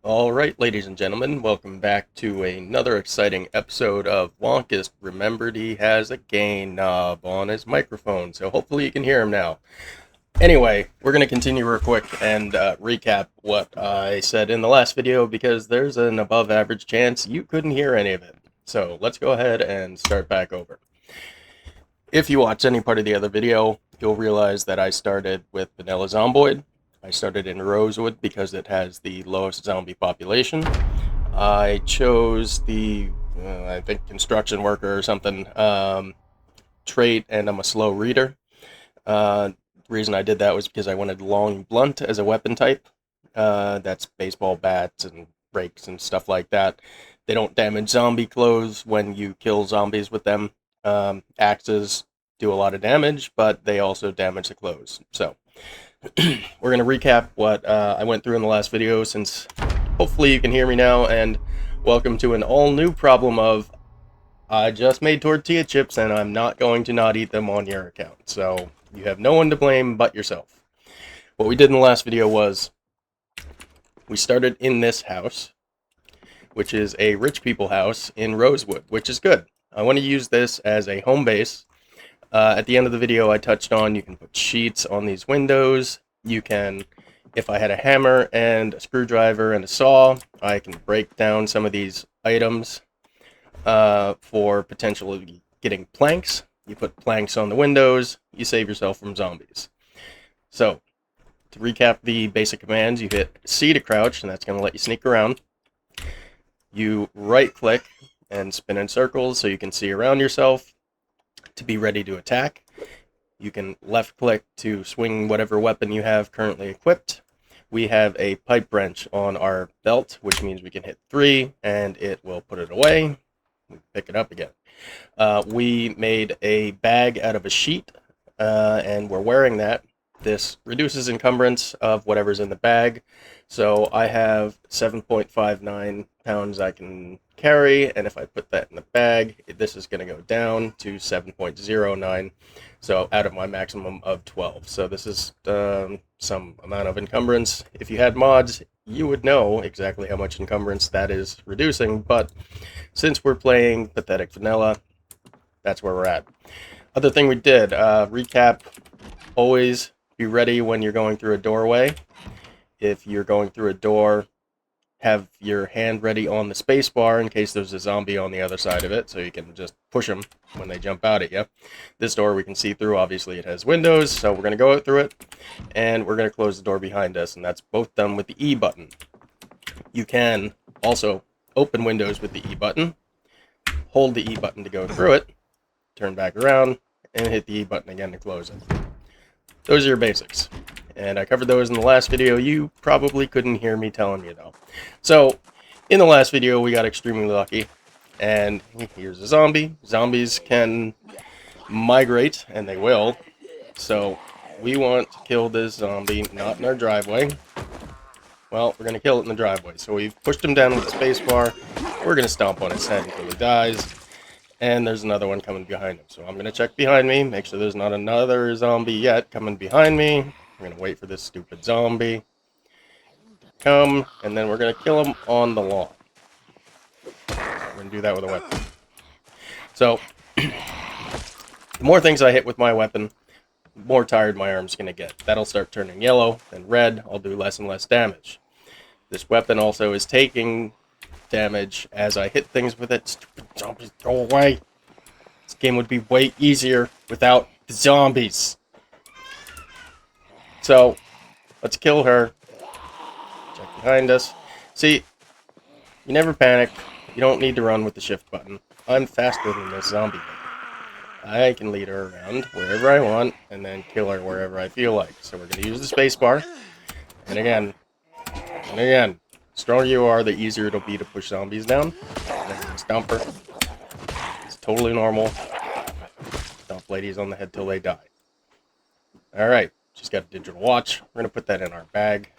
Alright, ladies and gentlemen, welcome back to another exciting episode of Wonkus. Remembered he has a gain knob on his microphone, so hopefully you can hear him now. Anyway, we're going to continue real quick and recap what I said in the last video because there's an above average chance you couldn't hear any of it. So let's go ahead and start back over. If you watch any part of the other video, you'll realize that I started with Vanilla Zomboid. I started in Rosewood because it has the lowest zombie population. I chose the, I think, construction worker or something trait, and I'm a slow reader. The reason I did that was because I wanted long blunt as a weapon type. That's baseball bats and rakes and stuff like that. They don't damage zombie clothes when you kill zombies with them. Axes do a lot of damage, but they also damage the clothes. So we're going to recap what I went through in the last video, since hopefully you can hear me now, and welcome to an all-new problem of I just made tortilla chips and I'm not going to not eat them on your account. So you have no one to blame but yourself. What we did in the last video was we started in this house, which is a rich people house in Rosewood, which is good. I want to use this as a home base. At the end of the video, I touched on you can put sheets on these windows. You can, if I had a hammer and a screwdriver and a saw, I can break down some of these items for potentially getting planks. You put planks on the windows, you save yourself from zombies. So, to recap the basic commands, you hit C to crouch, and that's going to let you sneak around. You right-click and spin in circles so you can see around yourself to be ready to attack. You can left-click to swing whatever weapon you have currently equipped. We have a pipe wrench on our belt, which means we can hit 3, and it will put it away. We pick it up again. We made a bag out of a sheet, and we're wearing that. This reduces encumbrance of whatever's in the bag. So I have 7.59 pounds I can carry, and if I put that in the bag, this is going to go down to 7.09, so out of my maximum of 12. So this is some amount of encumbrance. If you had mods, you would know exactly how much encumbrance that is reducing, but since we're playing Pathetic Vanilla, that's where we're at. Other thing we did, recap, always be ready when you're going through a doorway. If you're going through a door, have your hand ready on the space bar in case there's a zombie on the other side of it, so you can just push them when they jump out at you. This door we can see through. Obviously it has windows, so we're going to go out through it, and we're going to close the door behind us, and that's both done with the E button. You can also open windows with the E button, hold the E button to go through it, turn back around, and hit the E button again to close it. Those are your basics, and I covered those in the last video. You probably couldn't hear me telling you, though. So, in the last video, we got extremely lucky, and here's a zombie. Zombies can migrate, and they will, so we want to kill this zombie, not in our driveway. Well, we're going to kill it in the driveway, so we've pushed him down with the spacebar. We're going to stomp on his head until he dies. And there's another one coming behind him. So I'm going to check behind me, make sure there's not another zombie yet coming behind me. I'm going to wait for this stupid zombie to come, and then we're going to kill him on the lawn. We're going to do that with a weapon. So, the more things I hit with my weapon, the more tired my arm's going to get. That'll start turning yellow, then red. I'll do less and less damage. This weapon also is taking damage as I hit things with it. Stupid zombies, go away. This game would be way easier without the zombies. So, let's kill her. Check behind us. See, you never panic. You don't need to run with the shift button. I'm faster than this zombie lady. I can lead her around wherever I want, and then kill her wherever I feel like. So we're going to use the space bar. And again, the stronger you are, the easier it'll be to push zombies down. And then stomp her. It's totally normal. Stomp ladies on the head till they die. Alright, just got a digital watch. We're going to put that in our bag.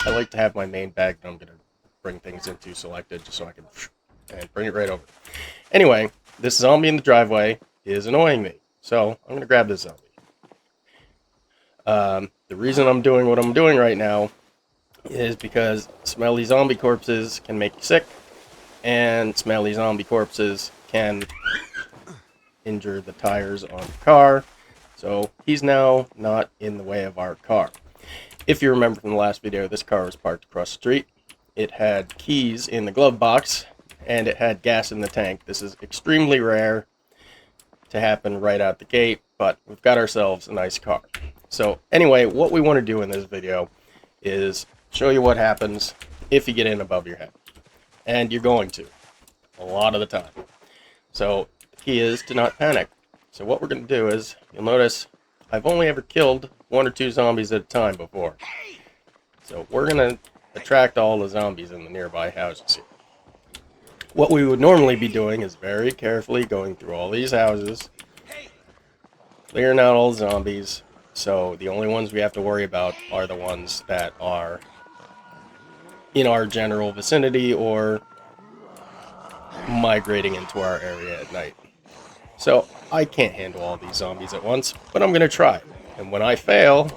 I like to have my main bag that I'm going to bring things into selected, just so I can and bring it right over. Anyway, this zombie in the driveway is annoying me, so I'm going to grab this zombie. The reason I'm doing what I'm doing right now is because smelly zombie corpses can make you sick, and smelly zombie corpses can injure the tires on the car. So he's now not in the way of our car. If you remember from the last video, this car was parked across the street. It had keys in the glove box, and it had gas in the tank. This is extremely rare to happen right out the gate, but we've got ourselves a nice car. So anyway, what we want to do in this video is show you what happens if you get in above your head. And you're going to, a lot of the time. So the key is to not panic. So what we're going to do is, you'll notice I've only ever killed 1 or 2 zombies at a time before. So we're going to attract all the zombies in the nearby houses here. What we would normally be doing is very carefully going through all these houses, clearing out all the zombies, so the only ones we have to worry about are the ones that are in our general vicinity or migrating into our area at night. So I can't handle all these zombies at once, but I'm going to try. And when I fail...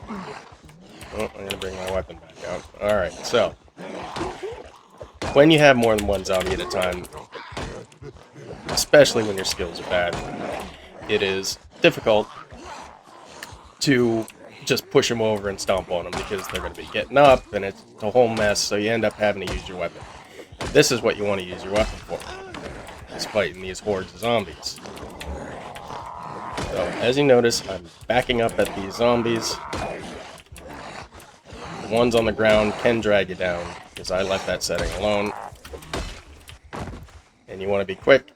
Oh, I'm going to bring my weapon back out. Alright, so... when you have more than one zombie at a time, especially when your skills are bad, it is difficult to just push them over and stomp on them because they're going to be getting up and it's a whole mess, so you end up having to use your weapon. This is what you want to use your weapon for, is fighting these hordes of zombies. So, as you notice, I'm backing up at these zombies. The ones on the ground can drag you down, because I left that setting alone. And you want to be quick.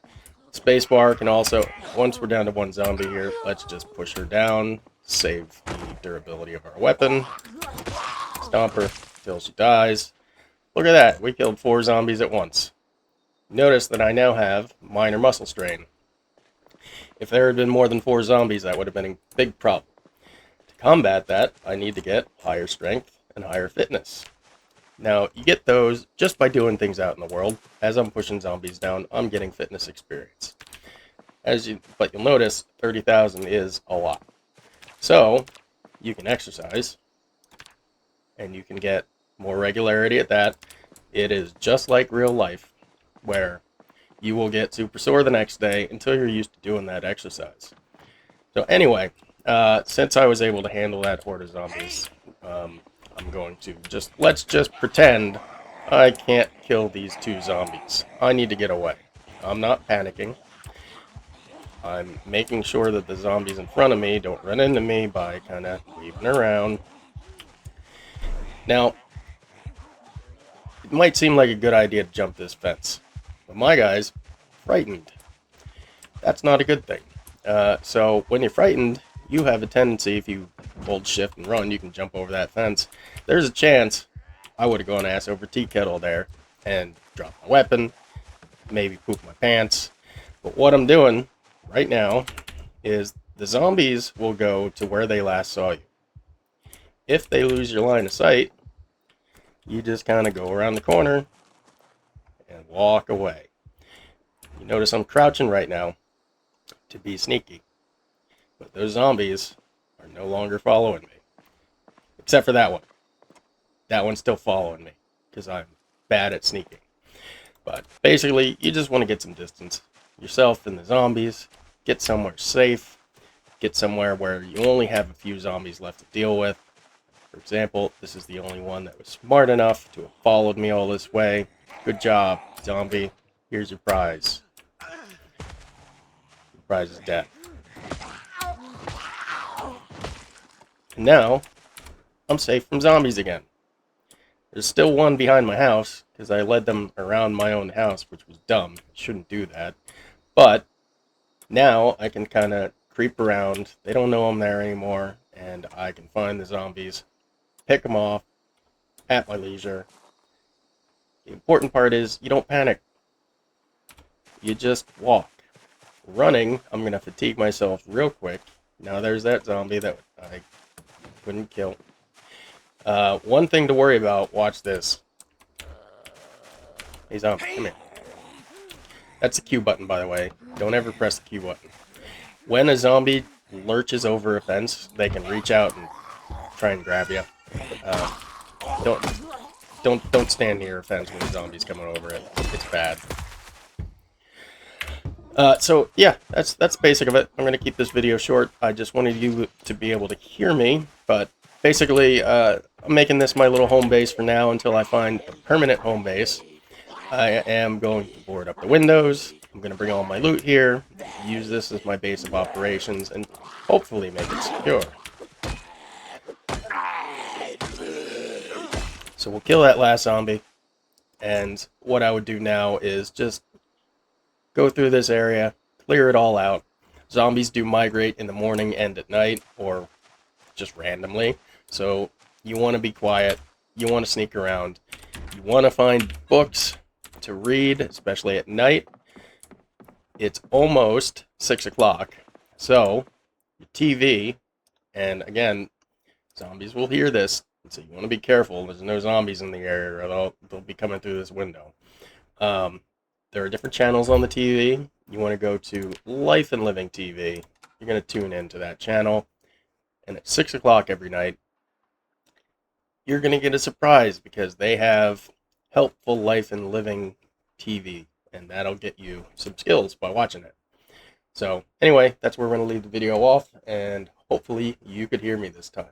Spacebar can also, once we're down to 1 zombie here, let's just push her down, save the durability of our weapon. Stomp her till she dies. Look at that, we killed 4 zombies at once. Notice that I now have minor muscle strain. If there had been more than 4 zombies, that would have been a big problem. To combat that, I need to get higher strength and higher fitness. Now, you get those just by doing things out in the world. As I'm pushing zombies down, I'm getting fitness experience. But you'll notice 30,000 is a lot. So, you can exercise, and you can get more regularity at that. It is just like real life, where you will get super sore the next day until you're used to doing that exercise. So anyway, since I was able to handle that horde of zombies, I'm going to let's just pretend I can't kill these 2 zombies. I need to get away. I'm not panicking. I'm making sure that the zombies in front of me don't run into me by kind of weaving around. Now, it might seem like a good idea to jump this fence, but my guy's frightened. That's not a good thing. So when you're frightened, you have a tendency, if you hold shift and run, you can jump over that fence. There's a chance I would have gone ass over tea kettle there and dropped my weapon, maybe poop my pants. But what I'm doing right now is the zombies will go to where they last saw you. If they lose your line of sight, you just kind of go around the corner and walk away. You notice I'm crouching right now to be sneaky. But those zombies are no longer following me. Except for that one. That one's still following me, because I'm bad at sneaking. But basically, you just want to get some distance. Yourself and the zombies. Get somewhere safe. Get somewhere where you only have a few zombies left to deal with. For example, this is the only one that was smart enough to have followed me all this way. Good job, zombie. Here's your prize. Your prize is death. And now, I'm safe from zombies again. There's still one behind my house, because I led them around my own house, which was dumb. Shouldn't do that. But, now I can kind of creep around. They don't know I'm there anymore, and I can find the zombies, pick them off, at my leisure. The important part is, you don't panic. You just walk. Running, I'm going to fatigue myself real quick. Now there's that zombie that I couldn't kill. One thing to worry about, watch this. Hey zombie, come here. That's the Q button, by the way. Don't ever press the Q button. When a zombie lurches over a fence, they can reach out and try and grab you. Don't don't stand near a fence when the zombies coming over it. It's bad. So yeah, that's basic of it. I'm gonna keep this video short. I just wanted you to be able to hear me, but basically, I'm making this my little home base for now until I find a permanent home base. I am going to board up the windows. I'm gonna bring all my loot here, use this as my base of operations, and hopefully make it secure. So we'll kill that last zombie, and what I would do now is just go through this area, clear it all out. Zombies do migrate in the morning and at night, or just randomly. So you want to be quiet, you want to sneak around, you want to find books to read, especially at night. It's almost 6 o'clock, so your TV, and again, zombies will hear this, so you want to be careful. There's no zombies in the area, or they'll be coming through this window. There are different channels on the TV. You want to go to Life and Living TV. You're going to tune into that channel. And at 6 o'clock every night, you're going to get a surprise because they have helpful Life and Living TV. And that'll get you some skills by watching it. So anyway, that's where we're going to leave the video off. And hopefully you could hear me this time.